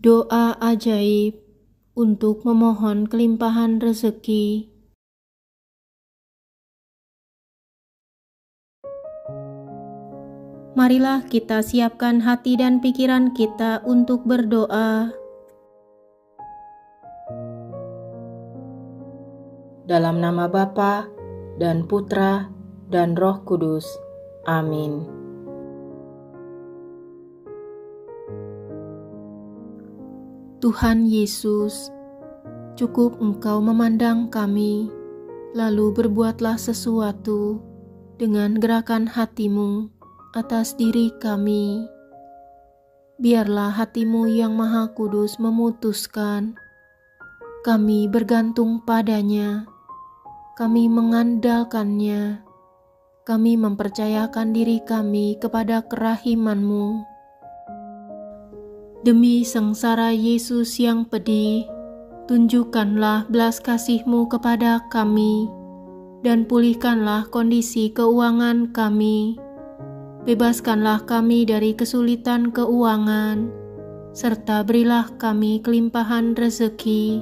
Doa ajaib untuk memohon kelimpahan rezeki. Marilah kita siapkan hati dan pikiran kita untuk berdoa. Dalam nama Bapa dan Putra dan Roh Kudus. Amin. Tuhan Yesus, cukup Engkau memandang kami, lalu berbuatlah sesuatu dengan gerakan hati-Mu atas diri kami. Biarlah hati-Mu yang Maha Kudus memutuskan. Kami bergantung padanya, kami mengandalkannya, kami mempercayakan diri kami kepada kerahiman-Mu. Demi sengsara Yesus yang pedih, tunjukkanlah belas kasih-Mu kepada kami, dan pulihkanlah kondisi keuangan kami. Bebaskanlah kami dari kesulitan keuangan, serta berilah kami kelimpahan rezeki.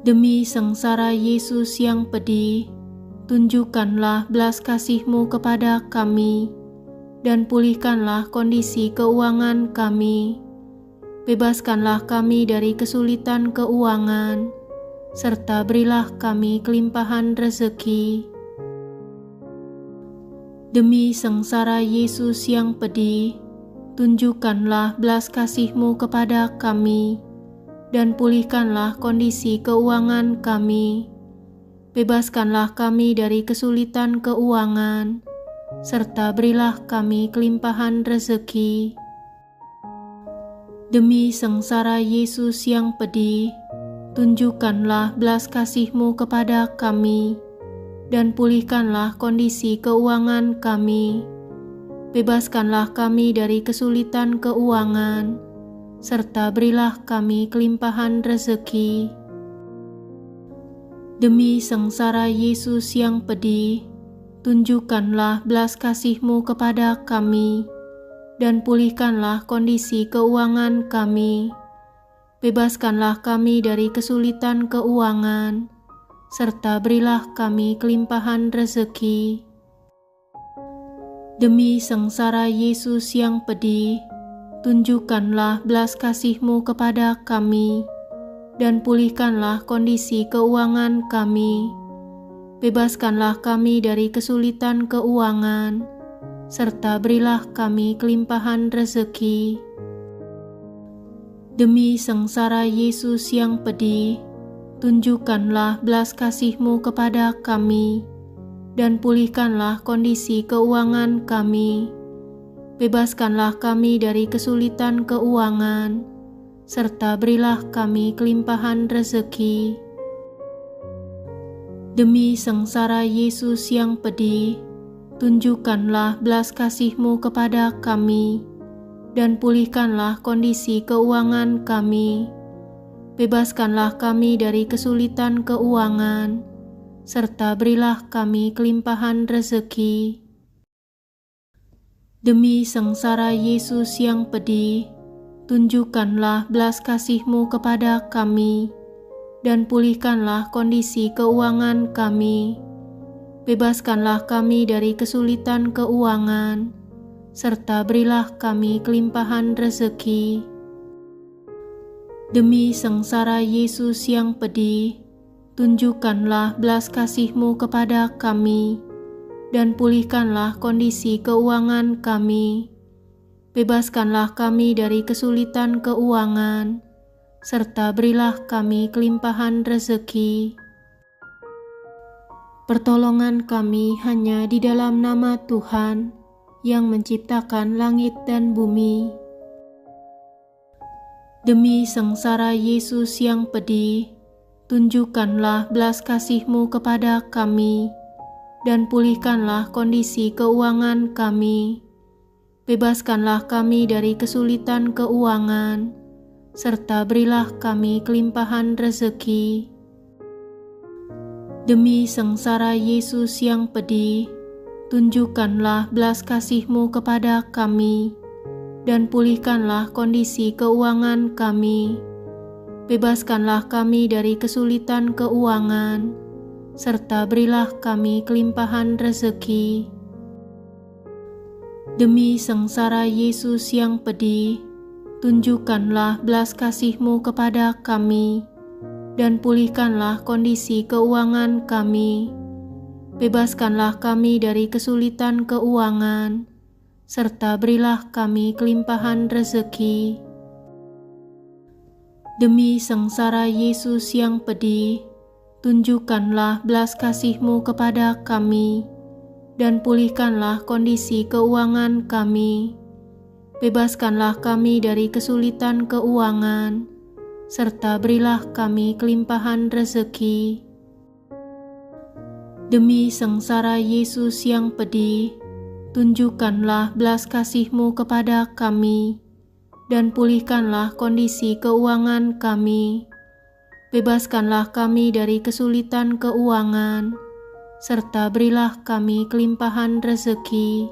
Demi sengsara Yesus yang pedih, tunjukkanlah belas kasih-Mu kepada kami, dan pulihkanlah kondisi keuangan kami. Bebaskanlah kami dari kesulitan keuangan, serta berilah kami kelimpahan rezeki. Demi sengsara Yesus yang pedih, tunjukkanlah belas kasih-Mu kepada kami, dan pulihkanlah kondisi keuangan kami. Bebaskanlah kami dari kesulitan keuangan, serta berilah kami kelimpahan rezeki. Demi sengsara Yesus yang pedih, tunjukkanlah belas kasih-Mu kepada kami, dan pulihkanlah kondisi keuangan kami. Bebaskanlah kami dari kesulitan keuangan, serta berilah kami kelimpahan rezeki. Demi sengsara Yesus yang pedih, tunjukkanlah belas kasih-Mu kepada kami, dan pulihkanlah kondisi keuangan kami. Bebaskanlah kami dari kesulitan keuangan, serta berilah kami kelimpahan rezeki. Demi sengsara Yesus yang pedih, tunjukkanlah belas kasih-Mu kepada kami, dan pulihkanlah kondisi keuangan kami. Bebaskanlah kami dari kesulitan keuangan, serta berilah kami kelimpahan rezeki. Demi sengsara Yesus yang pedih, tunjukkanlah belas kasih-Mu kepada kami, dan pulihkanlah kondisi keuangan kami. Bebaskanlah kami dari kesulitan keuangan, serta berilah kami kelimpahan rezeki. Demi sengsara Yesus yang pedih, tunjukkanlah belas kasih-Mu kepada kami, dan pulihkanlah kondisi keuangan kami. Bebaskanlah kami dari kesulitan keuangan, serta berilah kami kelimpahan rezeki. Demi sengsara Yesus yang pedih, tunjukkanlah belas kasih-Mu kepada kami, dan pulihkanlah kondisi keuangan kami. Bebaskanlah kami dari kesulitan keuangan, serta berilah kami kelimpahan rezeki. Demi sengsara Yesus yang pedih, tunjukkanlah belas kasih-Mu kepada kami, dan pulihkanlah kondisi keuangan kami. Bebaskanlah kami dari kesulitan keuangan, serta berilah kami kelimpahan rezeki. Pertolongan kami hanya di dalam nama Tuhan yang menciptakan langit dan bumi. Demi sengsara Yesus yang pedih, tunjukkanlah belas kasih-Mu kepada kami, dan pulihkanlah kondisi keuangan kami. Bebaskanlah kami dari kesulitan keuangan, serta berilah kami kelimpahan rezeki. Demi sengsara Yesus yang pedih, tunjukkanlah belas kasih-Mu kepada kami, dan pulihkanlah kondisi keuangan kami. Bebaskanlah kami dari kesulitan keuangan, serta berilah kami kelimpahan rezeki. Demi sengsara Yesus yang pedih, tunjukkanlah belas kasih-Mu kepada kami, dan pulihkanlah kondisi keuangan kami. Bebaskanlah kami dari kesulitan keuangan, serta berilah kami kelimpahan rezeki. Demi sengsara Yesus yang pedih, tunjukkanlah belas kasih-Mu kepada kami, dan pulihkanlah kondisi keuangan kami. Bebaskanlah kami dari kesulitan keuangan, serta berilah kami kelimpahan rezeki. Demi sengsara Yesus yang pedih, tunjukkanlah belas kasih-Mu kepada kami, dan pulihkanlah kondisi keuangan kami. Bebaskanlah kami dari kesulitan keuangan, serta berilah kami kelimpahan rezeki.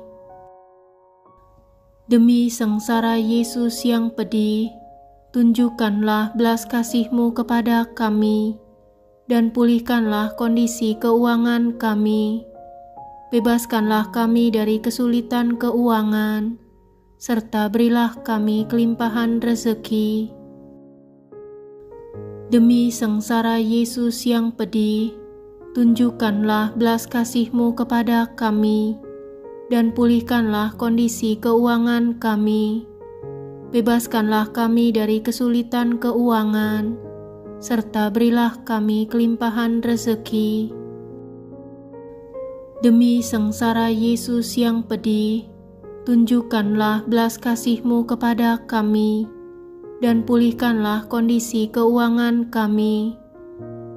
Demi sengsara Yesus yang pedih, tunjukkanlah belas kasih-Mu kepada kami, dan pulihkanlah kondisi keuangan kami. Bebaskanlah kami dari kesulitan keuangan, serta berilah kami kelimpahan rezeki. Demi sengsara Yesus yang pedih, tunjukkanlah belas kasih-Mu kepada kami, dan pulihkanlah kondisi keuangan kami. Bebaskanlah kami dari kesulitan keuangan, serta berilah kami kelimpahan rezeki. Demi sengsara Yesus yang pedih, tunjukkanlah belas kasih-Mu kepada kami, dan pulihkanlah kondisi keuangan kami.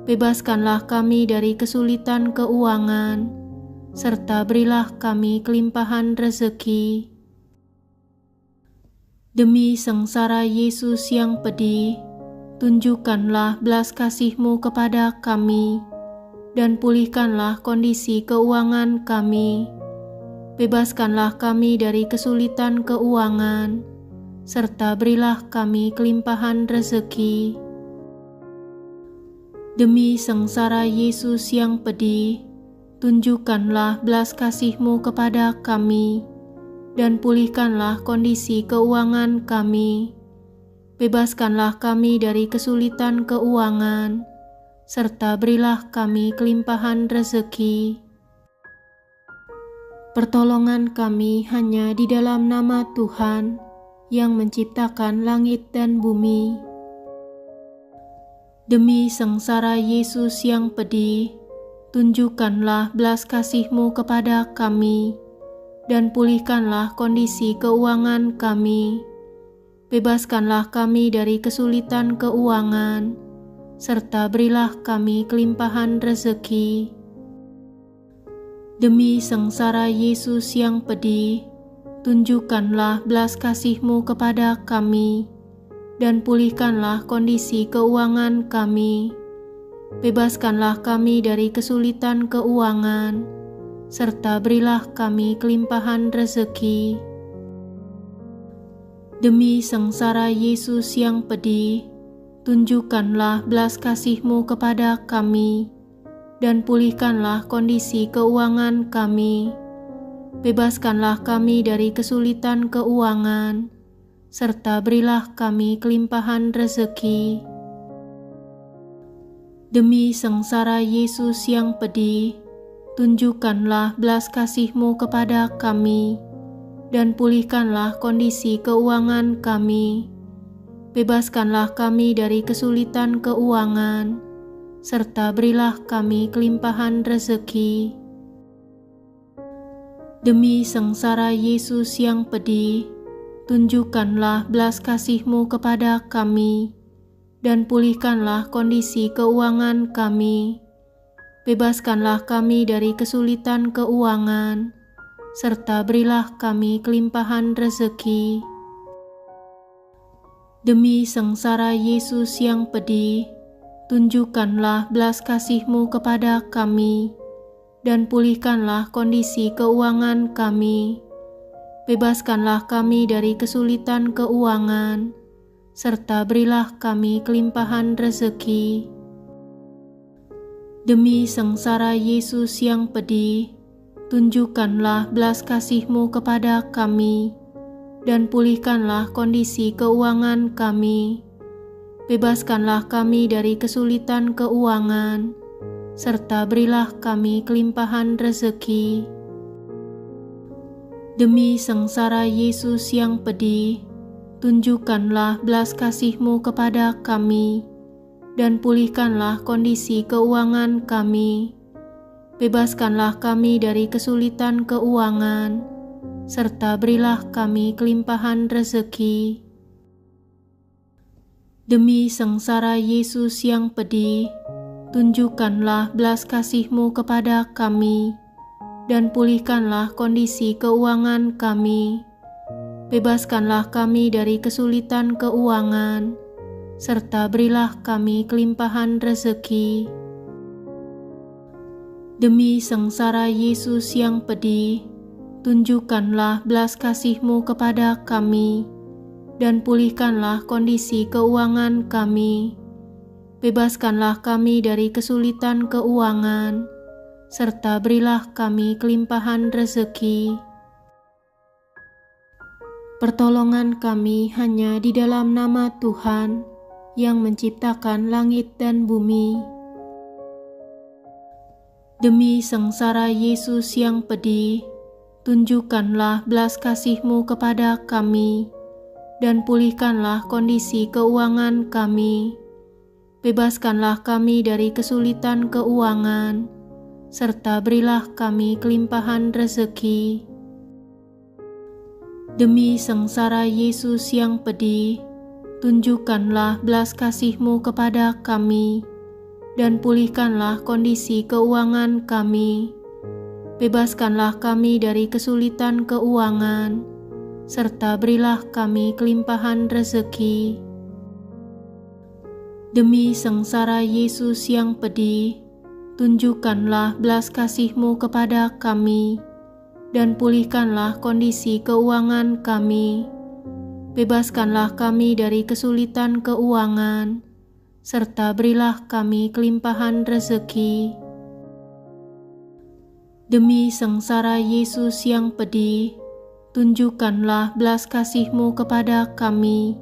Bebaskanlah kami dari kesulitan keuangan, serta berilah kami kelimpahan rezeki. Demi sengsara Yesus yang pedih, tunjukkanlah belas kasih-Mu kepada kami, dan pulihkanlah kondisi keuangan kami. Bebaskanlah kami dari kesulitan keuangan, serta berilah kami kelimpahan rezeki. Demi sengsara Yesus yang pedih, tunjukkanlah belas kasih-Mu kepada kami, dan pulihkanlah kondisi keuangan kami. Bebaskanlah kami dari kesulitan keuangan, serta berilah kami kelimpahan rezeki. Pertolongan kami hanya di dalam nama Tuhan yang menciptakan langit dan bumi. Demi sengsara Yesus yang pedih, tunjukkanlah belas kasih-Mu kepada kami, dan pulihkanlah kondisi keuangan kami. Bebaskanlah kami dari kesulitan keuangan, serta berilah kami kelimpahan rezeki. Demi sengsara Yesus yang pedih, tunjukkanlah belas kasih-Mu kepada kami, dan pulihkanlah kondisi keuangan kami. Bebaskanlah kami dari kesulitan keuangan, serta berilah kami kelimpahan rezeki. Demi sengsara Yesus yang pedih, tunjukkanlah belas kasih-Mu kepada kami, dan pulihkanlah kondisi keuangan kami. Bebaskanlah kami dari kesulitan keuangan, serta berilah kami kelimpahan rezeki. Demi sengsara Yesus yang pedih, tunjukkanlah belas kasih-Mu kepada kami, dan pulihkanlah kondisi keuangan kami. Bebaskanlah kami dari kesulitan keuangan, serta berilah kami kelimpahan rezeki. Demi sengsara Yesus yang pedih, tunjukkanlah belas kasih-Mu kepada kami, dan pulihkanlah kondisi keuangan kami. Bebaskanlah kami dari kesulitan keuangan, serta berilah kami kelimpahan rezeki. Demi sengsara Yesus yang pedih, tunjukkanlah belas kasih-Mu kepada kami, dan pulihkanlah kondisi keuangan kami. Bebaskanlah kami dari kesulitan keuangan, serta berilah kami kelimpahan rezeki. Demi sengsara Yesus yang pedih, tunjukkanlah belas kasih-Mu kepada kami, dan pulihkanlah kondisi keuangan kami. Bebaskanlah kami dari kesulitan keuangan, serta berilah kami kelimpahan rezeki. Demi sengsara Yesus yang pedih, tunjukkanlah belas kasih-Mu kepada kami, dan pulihkanlah kondisi keuangan kami. Bebaskanlah kami dari kesulitan keuangan, serta berilah kami kelimpahan rezeki. Demi sengsara Yesus yang pedih, tunjukkanlah belas kasih-Mu kepada kami, dan pulihkanlah kondisi keuangan kami. Bebaskanlah kami dari kesulitan keuangan, serta berilah kami kelimpahan rezeki. Demi sengsara Yesus yang pedih, tunjukkanlah belas kasih-Mu kepada kami, dan pulihkanlah kondisi keuangan kami. Bebaskanlah kami dari kesulitan keuangan, serta berilah kami kelimpahan rezeki. Pertolongan kami hanya di dalam nama Tuhan yang menciptakan langit dan bumi. Demi sengsara Yesus yang pedih, tunjukkanlah belas kasih-Mu kepada kami, dan pulihkanlah kondisi keuangan kami. Bebaskanlah kami dari kesulitan keuangan, serta berilah kami kelimpahan rezeki. Demi sengsara Yesus yang pedih, tunjukkanlah belas kasih-Mu kepada kami, dan pulihkanlah kondisi keuangan kami. Bebaskanlah kami dari kesulitan keuangan, serta berilah kami kelimpahan rezeki. Demi sengsara Yesus yang pedih, tunjukkanlah belas kasih-Mu kepada kami, dan pulihkanlah kondisi keuangan kami. Bebaskanlah kami dari kesulitan keuangan, serta berilah kami kelimpahan rezeki. Demi sengsara Yesus yang pedih, tunjukkanlah belas kasih-Mu kepada kami,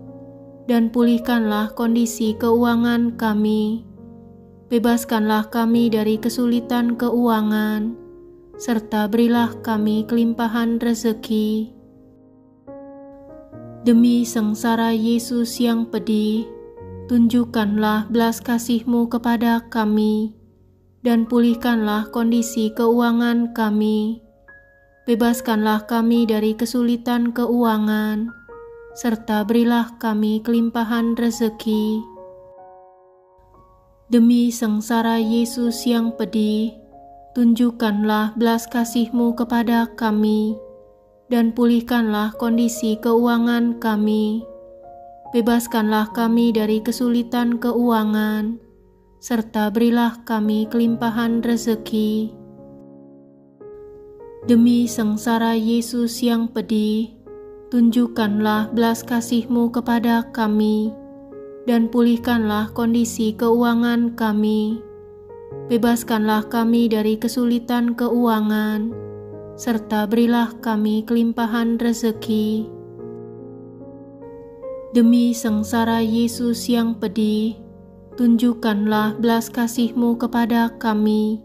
dan pulihkanlah kondisi keuangan kami. Bebaskanlah kami dari kesulitan keuangan, serta berilah kami kelimpahan rezeki. Demi sengsara Yesus yang pedih, tunjukkanlah belas kasih-Mu kepada kami, dan pulihkanlah kondisi keuangan kami. Bebaskanlah kami dari kesulitan keuangan, serta berilah kami kelimpahan rezeki. Demi sengsara Yesus yang pedih, tunjukkanlah belas kasih-Mu kepada kami, dan pulihkanlah kondisi keuangan kami. Bebaskanlah kami dari kesulitan keuangan, serta berilah kami kelimpahan rezeki. Demi sengsara Yesus yang pedih, tunjukkanlah belas kasih-Mu kepada kami, dan pulihkanlah kondisi keuangan kami. Bebaskanlah kami dari kesulitan keuangan, serta berilah kami kelimpahan rezeki. Demi sengsara Yesus yang pedih, tunjukkanlah belas kasih-Mu kepada kami,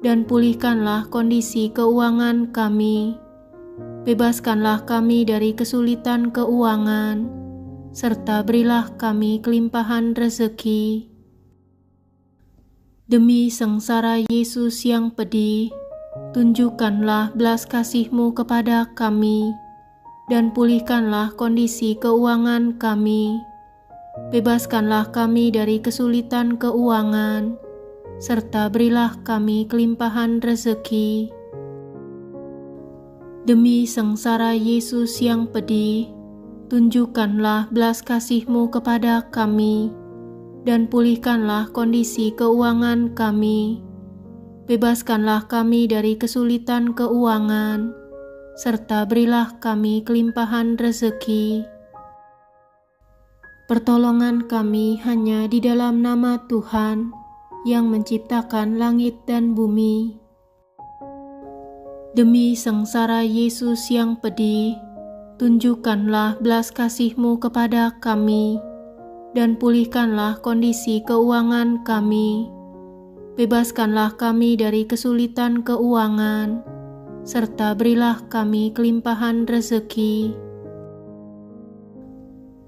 dan pulihkanlah kondisi keuangan kami. Bebaskanlah kami dari kesulitan keuangan, serta berilah kami kelimpahan rezeki. Demi sengsara Yesus yang pedih, tunjukkanlah belas kasih-Mu kepada kami, dan pulihkanlah kondisi keuangan kami. Bebaskanlah kami dari kesulitan keuangan, serta berilah kami kelimpahan rezeki. Demi sengsara Yesus yang pedih, tunjukkanlah belas kasih-Mu kepada kami, dan pulihkanlah kondisi keuangan kami. Bebaskanlah kami dari kesulitan keuangan, serta berilah kami kelimpahan rezeki. Pertolongan kami hanya di dalam nama Tuhan yang menciptakan langit dan bumi. Demi sengsara Yesus yang pedih, tunjukkanlah belas kasih-Mu kepada kami, dan pulihkanlah kondisi keuangan kami. Bebaskanlah kami dari kesulitan keuangan, serta berilah kami kelimpahan rezeki.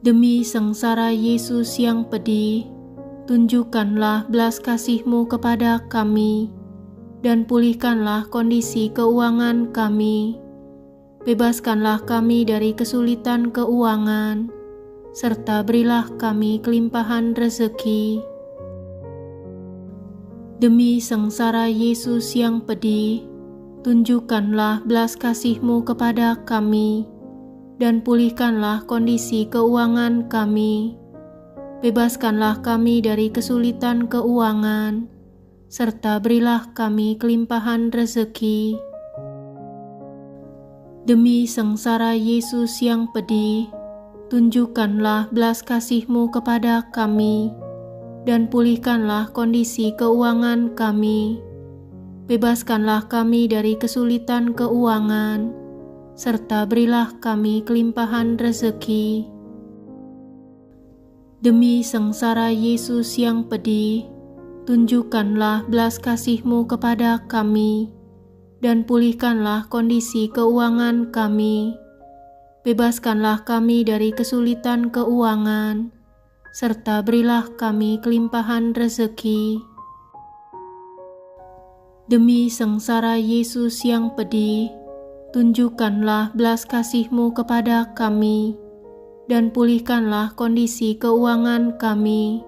Demi sengsara Yesus yang pedih, tunjukkanlah belas kasih-Mu kepada kami, dan pulihkanlah kondisi keuangan kami. Bebaskanlah kami dari kesulitan keuangan, serta berilah kami kelimpahan rezeki. Demi sengsara Yesus yang pedih, tunjukkanlah belas kasih-Mu kepada kami, dan pulihkanlah kondisi keuangan kami. Bebaskanlah kami dari kesulitan keuangan, serta berilah kami kelimpahan rezeki. Demi sengsara Yesus yang pedih, tunjukkanlah belas kasih-Mu kepada kami, dan pulihkanlah kondisi keuangan kami. Bebaskanlah kami dari kesulitan keuangan, serta berilah kami kelimpahan rezeki. Demi sengsara Yesus yang pedih, tunjukkanlah belas kasih-Mu kepada kami, dan pulihkanlah kondisi keuangan kami. Bebaskanlah kami dari kesulitan keuangan, serta berilah kami kelimpahan rezeki. Demi sengsara Yesus yang pedih, tunjukkanlah belas kasih-Mu kepada kami, dan pulihkanlah kondisi keuangan kami.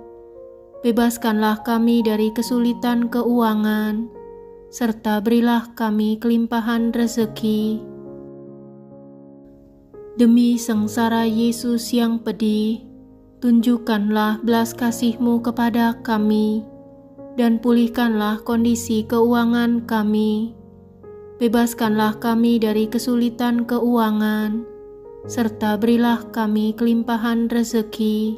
Bebaskanlah kami dari kesulitan keuangan, serta berilah kami kelimpahan rezeki. Demi sengsara Yesus yang pedih, tunjukkanlah belas kasih-Mu kepada kami, dan pulihkanlah kondisi keuangan kami. Bebaskanlah kami dari kesulitan keuangan, serta berilah kami kelimpahan rezeki.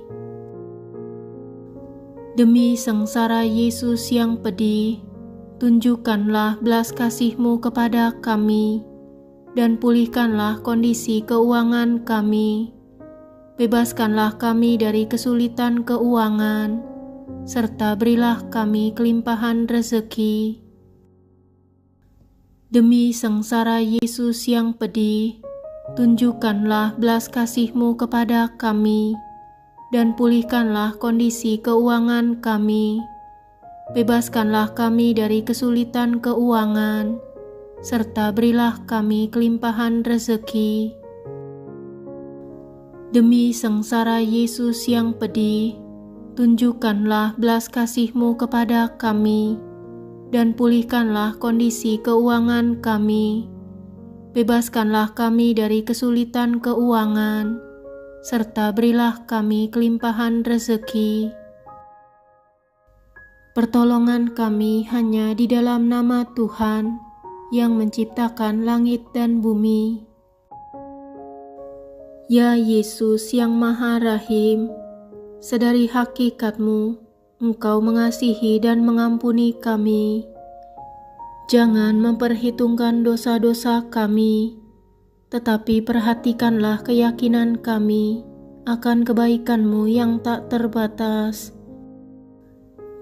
Demi sengsara Yesus yang pedih, tunjukkanlah belas kasih-Mu kepada kami, dan pulihkanlah kondisi keuangan kami. Bebaskanlah kami dari kesulitan keuangan, serta berilah kami kelimpahan rezeki. Demi sengsara Yesus yang pedih, tunjukkanlah belas kasih-Mu kepada kami, dan pulihkanlah kondisi keuangan kami. Bebaskanlah kami dari kesulitan keuangan, serta berilah kami kelimpahan rezeki. Demi sengsara Yesus yang pedih, tunjukkanlah belas kasih-Mu kepada kami, dan pulihkanlah kondisi keuangan kami. Bebaskanlah kami dari kesulitan keuangan, serta berilah kami kelimpahan rezeki. Pertolongan kami hanya di dalam nama Tuhan yang menciptakan langit dan bumi. Ya Yesus yang Maha Rahim, sedari hakikat-Mu, Engkau mengasihi dan mengampuni kami. Jangan memperhitungkan dosa-dosa kami, tetapi perhatikanlah keyakinan kami akan kebaikan-Mu yang tak terbatas.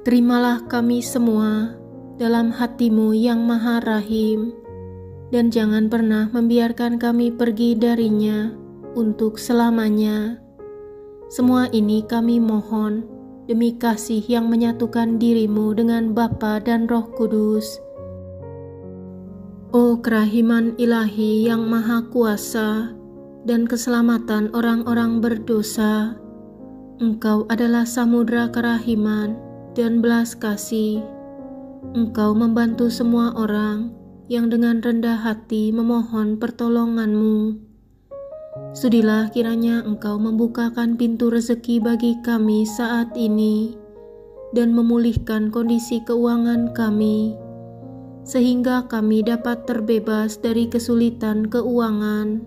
Terimalah kami semua dalam hati-Mu yang Maha Rahim, dan jangan pernah membiarkan kami pergi darinya untuk selamanya. Semua ini kami mohon demi kasih yang menyatukan diri-Mu dengan Bapa dan Roh Kudus. O kerahiman ilahi yang maha kuasa dan keselamatan orang-orang berdosa, Engkau adalah samudra kerahiman dan belas kasih. Engkau membantu semua orang yang dengan rendah hati memohon pertolongan-Mu. Sudilah kiranya Engkau membukakan pintu rezeki bagi kami saat ini dan memulihkan kondisi keuangan kami, sehingga kami dapat terbebas dari kesulitan keuangan.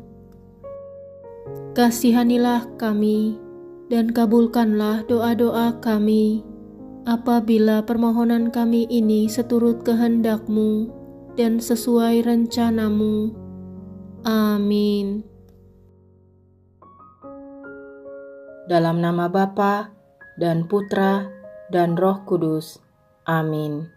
Kasihanilah kami, dan kabulkanlah doa-doa kami, apabila permohonan kami ini seturut kehendak-Mu dan sesuai rencana-Mu. Amin. Dalam nama Bapa dan Putra dan Roh Kudus. Amin.